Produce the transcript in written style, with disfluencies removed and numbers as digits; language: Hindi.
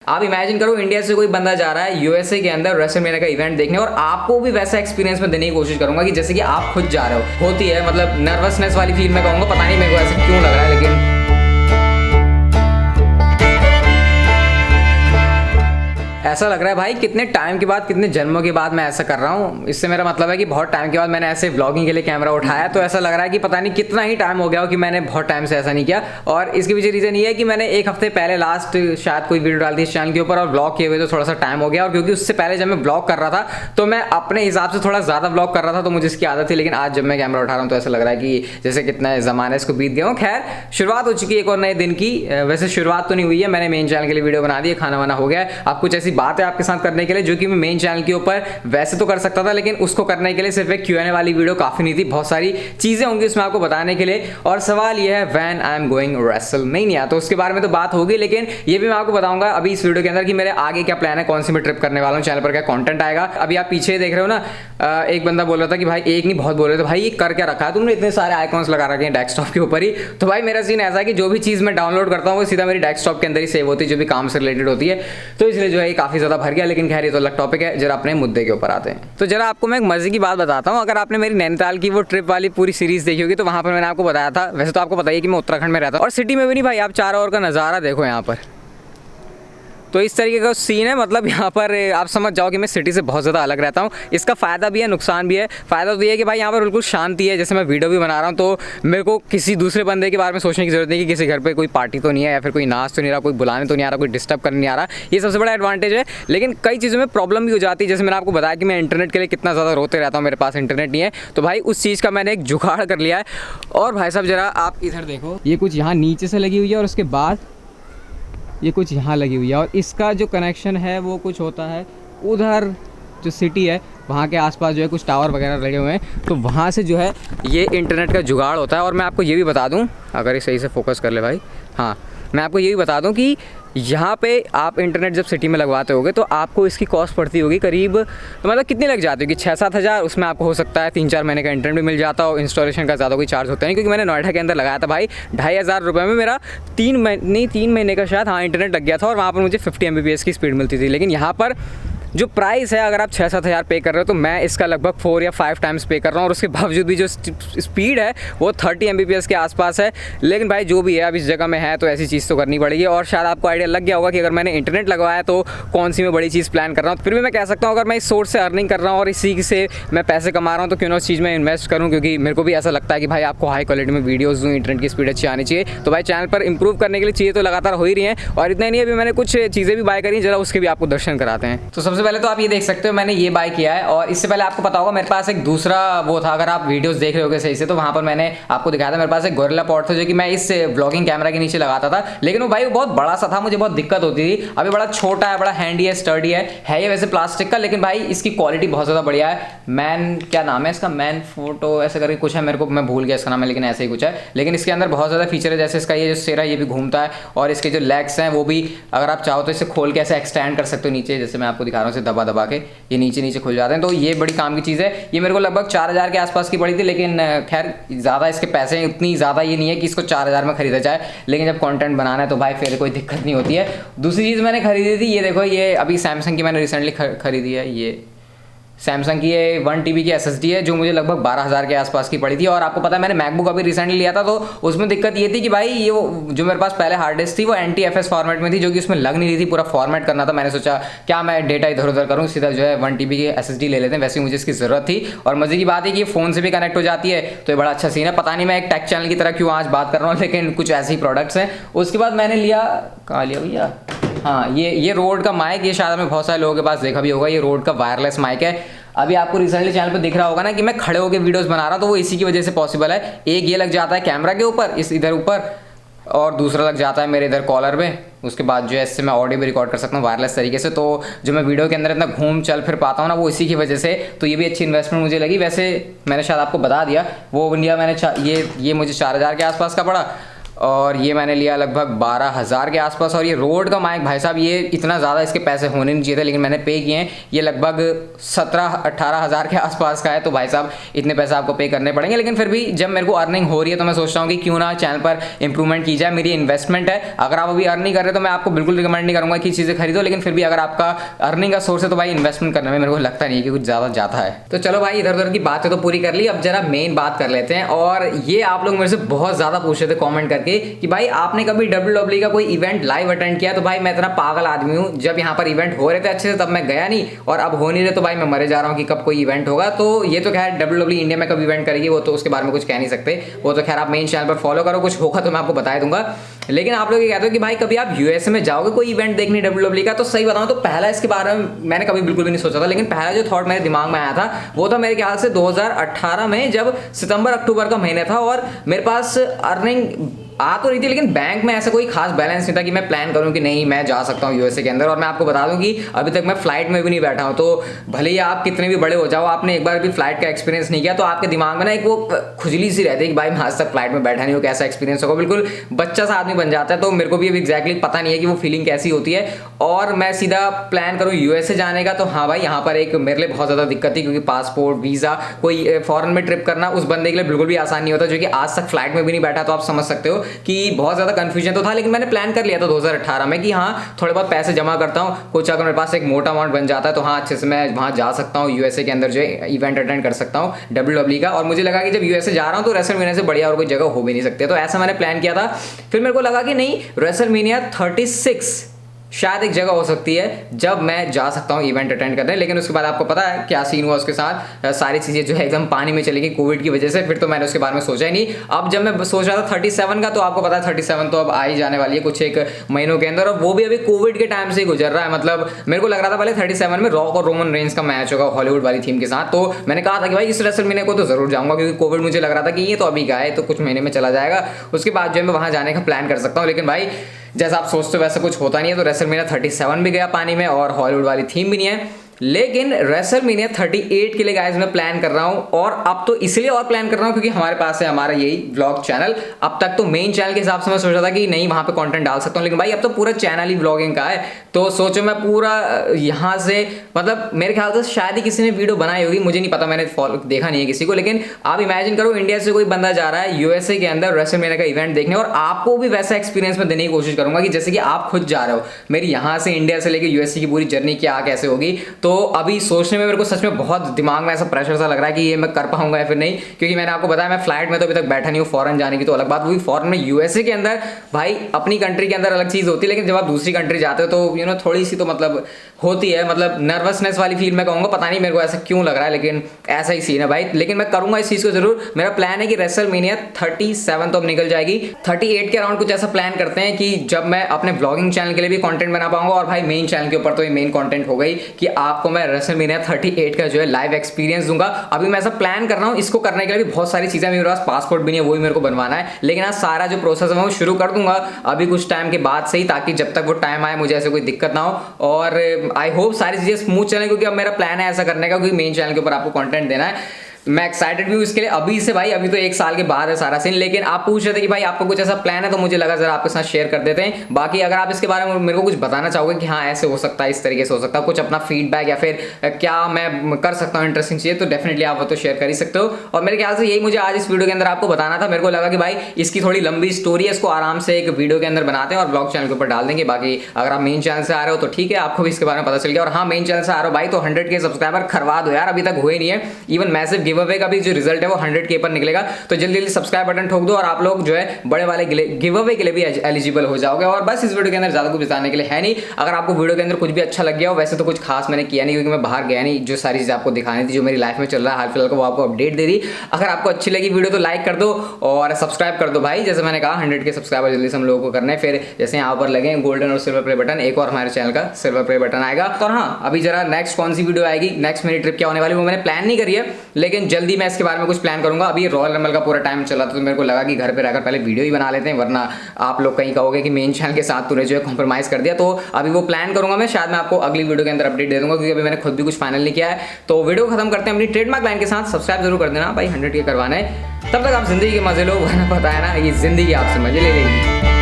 आप इमेजिन करो इंडिया से कोई बंदा जा रहा है यूएसए के अंदर रेसलमेनिया का इवेंट देखने, और आपको भी वैसा एक्सपीरियंस में देने की कोशिश करूंगा कि जैसे कि आप खुद जा रहे हो। होती है मतलब नर्वसनेस वाली फील मैं कहूँगा, पता नहीं मेरे को ऐसा क्यों लग रहा है, लेकिन ऐसा लग रहा है भाई कितने टाइम के बाद, कितने जन्मों के बाद मैं ऐसा कर रहा हूँ। इससे मेरा मतलब है कि बहुत टाइम के बाद मैंने ऐसे व्लॉगिंग के लिए कैमरा उठाया, तो ऐसा लग रहा है कि पता नहीं कितना ही टाइम हो गया हो कि मैंने बहुत टाइम से ऐसा नहीं किया। और इसके पीछे रीज़न ये है कि मैंने एक हफ्ते पहले लास्ट शायद कोई वीडियो डाल दी इस चैनल के ऊपर, और ब्लॉग किए हुए तो थोड़ा सा टाइम हो गया। और क्योंकि उससे पहले जब मैं ब्लॉग कर रहा था तो मैं अपने हिसाब से थोड़ा ज़्यादा ब्लॉग कर रहा था, तो मुझे इसकी आदत थी। लेकिन आज जब मैं कैमरा उठा रहा हूँ तो ऐसा लग रहा है कि जैसे कितना ज़माना इसको बीत गया हूँ। खैर, शुरुआत हो चुकी है एक और नए दिन की। वैसे शुरुआत तो नहीं हुई है, मैंने मेन चैनल के लिए वीडियो बना दी है, खाना वाना हो गया है। अब कुछ ऐसी बात है आपके साथ करने के लिए जो कि मैं मेन चैनल के ऊपर वैसे तो कर सकता था, लेकिन उसको करने के लिए सिर्फ एक Q&A वाली वीडियो काफी नहीं थी। बहुत सारी चीजें होंगी उसमें आपको बताने के लिए। और सवाल यह है when I am going WrestleMania, तो उसके बारे में तो बात होगी, लेकिन ये भी मैं आपको बताऊंगा अभी इस वीडियो के अंदर कि मेरे आगे क्या प्लान है, कौन सी मैं ट्रिप करने वाला हूँ, चैनल पर क्या कंटेंट आएगा। अभी आप पीछे देख रहे हो ना, एक बंदा बोल रहा था कि भाई, एक नहीं बहुत बोल रहे थे, भाई ये कर क्या रखा है तुमने, इतने सारे आइकॉन्स लगा रखे हैं डेस्कटॉप के ऊपर ही। तो भाई मेरा सीन ऐसा है कि जो भी चीज़ मैं डाउनलोड करता हूँ वो सीधा मेरी डेस्कटॉप के अंदर ही सेव होती है, जो भी काम से रिलेटेड होती है। तो इसलिए जो है ये काफ़ी ज़्यादा भर गया। लेकिन खैर ये तो अलग टॉपिक है, जरा अपने मुद्दे के ऊपर आते हैं। तो जरा आपको मैं एक मजे की बात बताता हूँ। अगर आपने मेरी नैनीताल की वो ट्रिप वाली पूरी सीरीज देखी होगी तो वहाँ पर मैंने आपको बताया था, वैसे तो आपको बताइए कि मैं उत्तराखंड में रहता हूँ और सिटी में भी नहीं भाई, आप चारों ओर का नज़ारा देखो यहाँ पर। तो इस तरीके का सीन है, मतलब यहाँ पर आप समझ जाओ कि मैं सिटी से बहुत ज़्यादा अलग रहता हूँ। इसका फ़ायदा भी है, नुकसान भी है। फ़ायदा तो ये है कि भाई यहाँ पर बिल्कुल शांति है। जैसे मैं वीडियो भी बना रहा हूँ तो मेरे को किसी दूसरे बंदे के बारे में सोचने की ज़रूरत नहीं कि किसी घर पे कोई पार्टी तो नहीं है, या फिर कोई नाच तो नहीं रहा, कोई बुलाने तो नहीं आ रहा, कोई डिस्टर्ब करने नहीं आ रहा। ये सबसे बड़ा एडवांटेज है। लेकिन कई चीज़ों में प्रॉब्लम भी हो जाती है। जैसे मैंने आपको बताया कि मैं इंटरनेट के लिए कितना ज़्यादा रोते रहता हूँ, मेरे पास इंटरनेट नहीं है। तो भाई उस चीज़ का मैंने एक जुगाड़ कर लिया है। और भाई साहब ज़रा आप इधर देखो, ये कुछ यहाँ नीचे से लगी हुई है और उसके बाद ये कुछ यहाँ लगी हुई है, और इसका जो कनेक्शन है वो कुछ होता है उधर जो सिटी है वहाँ के आसपास जो है कुछ टावर वगैरह लगे हुए हैं, तो वहाँ से जो है ये इंटरनेट का जुगाड़ होता है। और मैं आपको ये भी बता दूँ, अगर ये सही से फोकस कर ले भाई, हाँ मैं आपको ये भी बता दूँ कि यहाँ पे आप इंटरनेट जब सिटी में लगवाते होगे तो आपको इसकी कॉस्ट पड़ती होगी करीब, तो मतलब कितनी लग जाती होगी, 6-7 हज़ार। उसमें आपको हो सकता है 3-4 महीने का इंटरनेट भी मिल जाता हो। इंस्टॉलेशन का ज़्यादा कोई चार्ज होता नहीं, क्योंकि मैंने नोएडा के अंदर लगाया था भाई, 2,500 रुपये में मेरा 3 महीने का शायद हाँ इंटरनेट लग गया था, और वहाँ पर मुझे 50 MBPS की स्पीड मिलती थी। लेकिन यहाँ पर जो प्राइस है, अगर आप 6-7 हज़ार पे कर रहे हो तो मैं इसका लगभग 4 या 5 टाइम्स पे कर रहा हूँ, और उसके बावजूद भी जो स्पीड है वो 30 MBPS के आसपास है। लेकिन भाई जो भी है, अब इस जगह में है तो ऐसी चीज़ तो करनी पड़ेगी। और शायद आपको आइडिया लग गया होगा कि अगर मैंने इंटरनेट लगवाया तो कौन सी मैं बड़ी चीज़ प्लान कर रहा हूँ। फिर भी मैं कह सकता हूँ अगर मैं इस सोर्स से अर्निंग कर रहा हूँ और इसी से मैं पैसे कमा रहा हूँ तो क्यों ना उस चीज़ में इन्वेस्ट करूँ, क्योंकि मेरे को भी ऐसा लगता है कि भाई आपको हाई क्वालिटी में वीडियोज़ दूँ, इंटरनेट की स्पीड अच्छी आनी चाहिए। तो भाई चैनल पर इंप्रूव करने के लिए चीज़ें तो लगातार हो ही रही हैं। और इतना नहीं, अभी मैंने कुछ चीज़ें भी बाय करी, जरा उसके भी आपको दर्शन कराते हैं। तो सबसे पहले तो आप ये देख सकते हो मैंने ये बाय किया है। और इससे पहले आपको पता होगा मेरे पास एक दूसरा वो था, अगर आप वीडियोस देख रहे होगे सही से तो वहां पर मैंने आपको दिखाया था, मेरे पास एक गोरिल्ला पॉड था जो कि मैं इस व्लॉगिंग कैमरा के नीचे लगाता था। लेकिन वो भाई वो बहुत बड़ा सा था, मुझे बहुत दिक्कत होती थी। अभी बड़ा छोटा है, बड़ा हैंडी है, स्टर्डी है ये वैसे प्लास्टिक का, लेकिन भाई इसकी क्वालिटी बहुत ज़्यादा बढ़िया है। मैन क्या नाम है इसका, मैन फोटो ऐसे करके कुछ है, मेरे को मैं भूल गया इसका नाम है, लेकिन ऐसे ही कुछ है। लेकिन इसके अंदर बहुत ज़्यादा फीचर है, जैसे इसका ये जो सिर है ये भी घूमता है, और इसके जो लेग्स हैं वो भी अगर आप चाहो तो इसे खोल के ऐसे एक्सटेंड कर सकते हो नीचे, जैसे मैं आपको दिखा रहा हूँ, इसे दबा दबा के ये नीचे खुल जाते हैं। तो ये बड़ी काम की चीज़ है। ये मेरे को लगभग 4,000 के आसपास की पड़ी थी, लेकिन खैर ज़्यादा इसके पैसे उतनी ज़्यादा ये नहीं है कि इसको 4,000 में खरीदा जाए। लेकिन जब कंटेंट बनाना है तो भाई फिर कोई दिक्कत नहीं होती है। दूसरी चीज़ मैंने खरीदी थी, ये देखो, ये अभी सैमसंग की मैंने रिसेंटली खरीदी है। ये सैमसंग की ये 1 TB की SSD है जो मुझे लगभग 12,000 के आसपास की पड़ी थी। और आपको पता है मैंने मैकबुक अभी रिसेंटली लिया था, तो उसमें दिक्कत ये थी कि भाई ये वो जो मेरे पास पहले हार्ड डिस्क थी वो NTFS फॉर्मेट में थी, जो कि उसमें लग नहीं रही थी, पूरा फॉर्मेट करना था। मैंने सोचा क्या मैं डेटा इधर उधर करूँ, सीधा जो है 1 TB की SSD ले लेते हैं। वैसे मुझे इसकी ज़रूरत थी, और मज़े की बात है कि ये फ़ोन से भी कनेक्ट हो जाती है, तो ये बड़ा अच्छा सीन है। पता नहीं मैं एक टेक चैनल की तरह क्यों आज बात कर रहा हूँ, लेकिन कुछ ऐसे ही प्रोडक्ट्स हैं। उसके बाद मैंने लिया, कहाँ लिया भैया, हाँ ये रोड का माइक, ये शायद हमें बहुत सारे लोगों के पास देखा भी होगा, ये रोड का वायरलेस माइक है। अभी आपको रिसेंटली चैनल पे दिख रहा होगा ना कि मैं खड़े होकर वीडियोस बना रहा हूँ, तो वो इसी की वजह से पॉसिबल है। एक ये लग जाता है कैमरा के ऊपर, इस इधर ऊपर, और दूसरा लग जाता है मेरे इधर कॉलर में। उसके बाद जो है इससे मैं ऑडियो भी रिकॉर्ड कर सकता हूँ वायरलेस तरीके से। तो जो मैं वीडियो के अंदर इतना घूम चल फिर पाता हूँ ना, वो इसी की वजह से। तो ये भी अच्छी इन्वेस्टमेंट मुझे लगी। वैसे मैंने शायद आपको बता दिया, वो इंडिया मैंने ये मुझे 4,000 के आसपास का पड़ा। और ये मैंने लिया लगभग 12,000 के आसपास। और ये रोड का माइक भाई साहब, ये इतना ज़्यादा इसके पैसे होने नहीं चाहिए थे, लेकिन मैंने पे किए हैं। ये लगभग 17-18 हज़ार के आसपास का है, तो भाई साहब इतने पैसे आपको पे करने पड़ेंगे। लेकिन फिर भी जब मेरे को अर्निंग हो रही है तो मैं सोचता हूँ कि क्यों ना चैनल पर इंप्रूवमेंट की जाए। मेरी इन्वेस्टमेंट है, अगर आप अभी अर्न नहीं कर रहे तो मैं आपको बिल्कुल रिकमेंड नहीं करूँगा कि चीज़ें खरीदो, लेकिन फिर भी अगर आपका अर्निंग का सोर्स है तो भाई इन्वेस्टमेंट करने में मेरे को लगता नहीं है कि कुछ ज़्यादा जाता है। तो चलो भाई, इधर उधर की बातें तो पूरी कर ली, अब जरा मेन बात कर लेते हैं। और ये आप लोग मेरे से बहुत ज़्यादा पूछ रहे थे कॉमेंट करके कि भाई आपने कभी WWE का कोई इवेंट लाइव अटेंड किया? तो भाई मैं इतना पागल आदमी हूँ, जब यहाँ पर इवेंट हो रहे थे अच्छे से तब मैं गया नहीं, और अब हो नहीं रहे तो भाई मैं मरे जा रहा हूँ कि कब कोई इवेंट होगा। तो ये तो खैर WWE इंडिया में कब इवेंट करेगी वो तो उसके बारे में कुछ कह नहीं सकते, वो तो खैर आप मेन चैनल पर फॉलो करो, कुछ होगा तो मैं आपको बता दूंगा। लेकिन आप लोग ये कहते हो कि भाई कभी आप यूएसए में जाओगे कोई इवेंट देखने WWE का? तो सही बताऊं तो पहला इसके बारे में मैंने कभी बिल्कुल भी नहीं सोचा था, लेकिन पहला जो थॉट मेरे दिमाग में आया था वो था मेरे ख्याल से 2018 में, जब सितंबर अक्टूबर का महीना था और मेरे पास अर्निंग आ तो रही थी, लेकिन बैंक में ऐसा कोई खास बैलेंस नहीं था कि मैं प्लान करूं कि नहीं मैं जा सकता हूं यूएसए के अंदर। और मैं आपको बता दूं कि अभी तक मैं फ्लाइट में भी नहीं बैठा हूं। तो भले ही आप कितने भी बड़े हो जाओ, आपने एक बार भी फ्लाइट का एक्सपीरियंस नहीं किया तो आपके दिमाग में ना एक वो खुजली सी रहती है कि भाई मैं आज तक फ्लाइट में बैठा नहीं हूं, कैसा एक्सपीरियंस होगा। बिल्कुल बच्चा सा आदमी बन जाता है। तो मेरे को भी अभी एग्जैक्टली पता नहीं है कि वो फीलिंग कैसी होती है। और मैं सीधा प्लान करूँ यूएसए जाने का, तो हाँ भाई यहाँ पर एक मेरे लिए बहुत ज़्यादा दिक्कत थी, क्योंकि पासपोर्ट, वीज़ा, कोई फॉरेन में ट्रिप करना उस बंदे के लिए बिल्कुल भी आसान नहीं होता जो कि आज तक फ्लाइट में भी नहीं बैठा। तो आप समझ सकते हो कि बहुत कंफ्यूजन तो था, लेकिन मैंने प्लान कर लिया था 2018 में कि हाँ थोड़े बहुत पैसे जमा करता हूँ, कुछ अगर मेरे पास एक मोटा अमाउंट बन जाता है तो हाँ अच्छे से मैं वहाँ जा सकता हूँ यूएसए के अंदर जो है इवेंट अटेंड कर सकता हूँ WWE का। और मुझे लगा कि जब यूएसए जा रहा हूँ तो रेसलमेनिया से बढ़िया और कोई जगह हो भी नहीं सकती। तो ऐसा मैंने प्लान किया था। फिर मेरे को लगा कि नहीं, रेसलमेनिया 36 शायद एक जगह हो सकती है जब मैं जा सकता हूँ इवेंट अटेंड करने। लेकिन उसके बाद आपको पता है क्या सीन हुआ उसके साथ, सारी चीज़ें जो है एकदम पानी में चली गई कोविड की वजह से। फिर तो मैंने उसके बारे में सोचा ही नहीं। अब जब मैं सोच रहा था 37 का, तो आपको पता है 37 तो अब आ ही जाने वाली है कुछ एक महीनों के अंदर, और वो भी अभी कोविड के टाइम से ही गुजर रहा है। मतलब मेरे को लग रहा था पहले 37 में रॉक और रोमन रेंज का मैच होगा हॉलीवुड वाली थीम के साथ। तो मैंने कहा था कि भाई इस रेसलमेनिया को तो जरूर जाऊंगा, क्योंकि कोविड मुझे लग रहा था कि ये तो अभी का है, तो कुछ महीने में चला जाएगा, उसके बाद जो है मैं वहाँ जाने का प्लान कर सकता हूँ। लेकिन भाई जैसा आप सोचते हो वैसा कुछ होता नहीं है। तो रेसलमेनिया 37 भी गया पानी में, और हॉलीवुड वाली थीम भी नहीं है। लेकिन रेसलमेनिया 38 के लिए गाइस मैं प्लान कर रहा हूं। और अब तो इसलिए और प्लान कर रहा हूं क्योंकि हमारे पास है हमारा यही व्लॉग चैनल। अब तक तो मेन चैनल के हिसाब से मैं सोच रहा था कि नहीं वहां पे कंटेंट डाल सकता हूं, लेकिन भाई अब तो पूरा चैनल ही व्लॉगिंग का है। तो सोचो मैं पूरा यहां से, मतलब मेरे ख्याल से शायद ही किसी ने वीडियो बनाई होगी, मुझे नहीं पता, मैंने देखा नहीं है किसी को। लेकिन आप इमेजिन करो इंडिया से कोई बंदा जा रहा है यूएसए के अंदर रेसलमेनिया का इवेंट देखने, और आपको भी वैसा एक्सपीरियंस में देने की कोशिश करूंगा कि जैसे कि आप खुद जा रहे हो। मेरी यहाँ से इंडिया से लेकर यूएसए की पूरी जर्नी क्या कैसे होगी। तो अभी सोचने में मेरे को सच में बहुत दिमाग में ऐसा प्रेशर सा लग रहा है कि ये मैं कर पाऊंगा या फिर नहीं, क्योंकि मैंने आपको बताया मैं फ्लाइट में तो अभी तक बैठा नहीं हूँ। फॉरेन जाने की तो अलग बात, वो भी फॉरेन में यूएसए के अंदर। भाई अपनी कंट्री के अंदर अलग चीज़ होती है, लेकिन जब आप दूसरी कंट्री जाते हो तो थोड़ी सी तो मतलब होती है, मतलब नर्वसनेस वाली फील मैं कहूँगा। पता नहीं मेरे को ऐसा क्यों लग रहा है, लेकिन ऐसा ही सीन है भाई। लेकिन मैं करूँगा इस चीज़ को जरूर। मेरा प्लान है कि रेसलमेनिया 37 तो अब निकल जाएगी, 38 के अराउंड कुछ ऐसा प्लान करते हैं कि जब मैं अपने ब्लॉगिंग चैनल के लिए भी कंटेंट बना पाऊंगा, और भाई मेन चैनल के ऊपर तो ये मेन कंटेंट हो गई कि आपको मैं रेसलमेनिया 38 का जो है लाइव एक्सपीरियंस दूंगा। अभी मैं ऐसा प्लान कर रहा हूँ। इसको करने के लिए भी बहुत सारी चीज़ें, मेरे पास पासपोर्ट भी नहीं है, वो भी मेरे को बनवाना है। लेकिन आज सारा जो प्रोसेस है वो शुरू कर दूंगा अभी कुछ टाइम के बाद से ही, ताकि जब तक वो टाइम आए मुझे ऐसे कोई दिक्कत ना हो। और आई होप सारी चीज़ें स्मूथ चलें, क्योंकि अब मेरा प्लान है ऐसा करने का, क्योंकि मेन चैनल के ऊपर आपको कंटेंट देना है। मैं एक्साइटेड भी हूँ इसके लिए अभी से भाई। अभी तो 1 साल के बाद है सारा सीन। लेकिन आप पूछ रहे थे कि भाई आपको कुछ ऐसा प्लान है, तो मुझे लगा जरा आपके साथ शेयर कर देते हैं। बाकी अगर आप इसके बारे में मेरे को कुछ बताना चाहोगे कि हाँ ऐसे हो सकता है, इस तरीके से हो सकता है, कुछ अपना फीडबैक या फिर क्या मैं कर सकता हूँ इंटरेस्टिंग चीज़ें, तो डेफिनेटली आप वो तो शेयर कर ही सकते हो। और मेरे ख्याल से यही मुझे आज इस वीडियो के अंदर आपको बताना था। मेरे को लगा कि भाई इसकी थोड़ी लंबी स्टोरी है, इसको आराम से एक वीडियो के अंदर बनाते हैं और ब्लॉग चैनल के ऊपर डाल देंगे। बाकी अगर आप मेन चैनल से आ रहे हो तो ठीक है, आपको भी इसके बारे में पता चल गया। और हाँ मेन चैनल से आ रहे हो भाई तो 100K सब्सक्राइबर करवा दो यार, अभी तक हुए नहीं है। इवन मैसिव गिव अवे का भी जो रिजल्ट है वो 100K पर निकलेगा, तो जल्दी जल्दी सब्सक्राइब बटन ठोक दो और आप लोग जो है बड़े वाले गिव अवे के लिए भी एलिजिबल हो जाओगे। और बस इस वीडियो के अंदर ज्यादा कुछ बताने के लिए है नहीं। अगर आपको वीडियो के अंदर कुछ भी अच्छा लग गया हो, वैसे तो कुछ खास मैंने किया नहीं क्योंकि मैं बाहर गया नहीं, जो सारी चीजें आपको दिखानी थी जो मेरी लाइफ में चल रहा है हाल फिलहाल को, वो आपको अपडेट दे दी। अगर आपको अच्छी लगी वीडियो तो लाइक कर दो और सब्सक्राइब कर दो भाई। जैसे मैंने कहा 100K सब्सक्राइबर जल्दी से हम लोगों को करने, फिर जैसे यहाँ पर लगे गोल्डन और सिल्वर प्ले बटन, एक और हमारे चैनल का सिल्वर प्ले बटन आएगा। तो हाँ अभी जरा नेक्स्ट कौन सी वीडियो आएगी, नेक्स्ट मेरी ट्रिप क्या होने वाली वो मैंने प्लान नहीं करी है, लेकिन लेकिन जल्दी मैं इसके बारे में कुछ प्लान करूंगा। अभी रॉयल रंबल का पूरा टाइम चला था तो मेरे को लगा कि घर पे रहकर पहले वीडियो ही बना लेते हैं, वरना आप लोग कहीं कहोगे कि मेन चैनल के साथ तूने जो है कॉम्प्रोमाइज कर दिया। तो अभी वो प्लान करूंगा मैं, शायद मैं आपको अगली वीडियो के अंदर अपडेट दे दूंगा, क्योंकि अभी मैंने खुद भी कुछ फाइनल नहीं किया है। तो वीडियो को खत्म करते हैं अपनी ट्रेडमार्क लाइन के साथ। सब्सक्राइब जरूर कर देना भाई, 100 के करवाना है। तब तक आप जिंदगी के मजे लो, वरना पता है ना ये जिंदगी आपसे मजे ले लेगी।